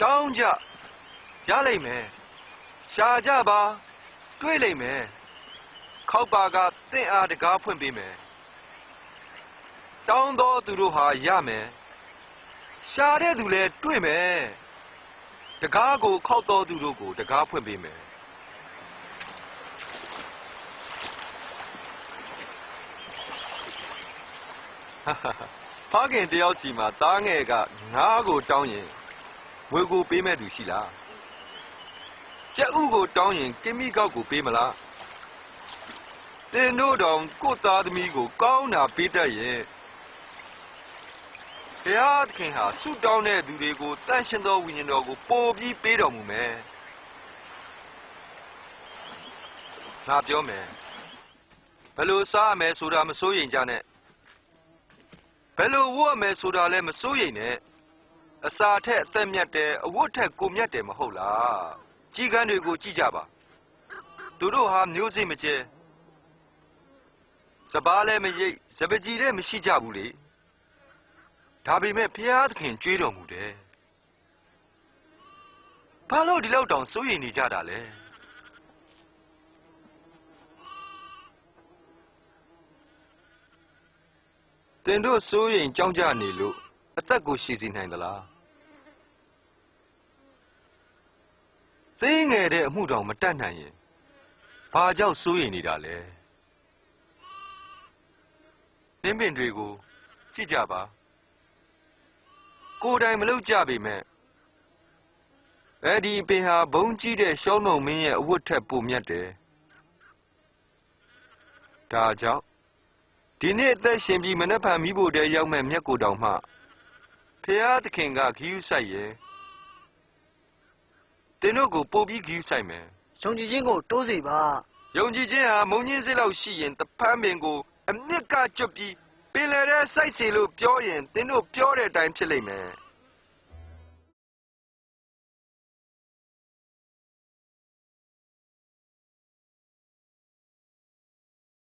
တောင်းကြရလိမ့်မယ်ရှာကြပါတွေးလိမ့်မယ်ခောက်ပါကသင့်အားတကားဖွင့်ပေးမယ်တောင်းသောသူတို့ဟာရမယ်ရှာတဲ့သူလည်းတွေ့မယ်တကားကိုခောက်သောသူတို့ကိုတကားဖွင့်ပေးမယ်ဖခင်တယောက်စီမှာသားငယ်ကငါးကိုတောင်းရင်ငွေကိုပေးမဲ့သူရှိလားကြက်ဥကိုတောင်းရင်ကိမိကောက်ကိုပေးမလားသင်တို့တောင်ကိုယ့်သားသမီးကိုကောင်းတာပေးတတ်ရဲ့ဘုရားသခင်ဟာဆုတောင်းတဲ့သူတွေကိုတန်ရှင်သောဝိညာဉ်တော်ကိုပို့ပြီးပေးတော်မူမယ်ငါပြောမယ်ဘယ်လိုစားရမယ်ဆိုတာမစိုးရိမ်ကြနဲ့ဘယ်လိုဝတ်ရမယ်ဆိုတာလည်းမစိုးရိမ်နဲ့အစာထက်အသက်မြတ်တယ်အဝတ်ထက်ကိုမြတ်တယ်မဟုတ်လားကြီးကန်းတွေကိုကြည့်ကြပါသူတို့ဟာမျိုးစိမကျဲစပားလည်းမရိပ်စပကြီးလည်းမရှိကြဘူးလေဒါပေမဲ့ဘုရားသခင်ကြွေးတော်မူတယ်ဘာလို့ဒီလောက်တောင်စိုးရိမ်နေကြတာလဲတင်တို့စိုးရိမ်ကြောက်ကြနေလို့အသက်ကိုရှည်စီနိုင်သလားသိငယ်တဲ့အမှုတောင်မတတ်နိုင်ရင်ဘာကြောင့်စိုးရိမ်နေတာလဲသင်ပင်တွေကိုကြည့်ကြပါကိုယ်တိုင်မလုပ်ကြပေမဲ့ဒီပင်ဟာဘုံကြီးတဲ့ရှောမုန်မင်းရဲ့အဝတ်ထက်ပိုမြတ်တယ်ဒါကြောင့်ဒီနေ့အသက်ရှင်ပြီးမနှက်ဖန်မိဖို့တည်းရောက်မဲ့မြတ်ကိုတောင်မှဖျားသခင်ကဂီယူဆိုင်ရဲ့တင်တို့ကိုပို့ပြီးဂီယူဆိုင်မယ်ယုံကြည်ခြင်းကိုတိုးစေပါယုံကြည်ခြင်းဟာမုံညင်းစိလောက်ရှိရင်တဖန်းပင်ကိုအမြင့်ကကျွတ်ပြီးပင်လယ်ထဲစိုက်စေလို့ပြောရင်တင်တို့ပြောတဲ့အတိုင်းဖြစ်လိမ့်မယ်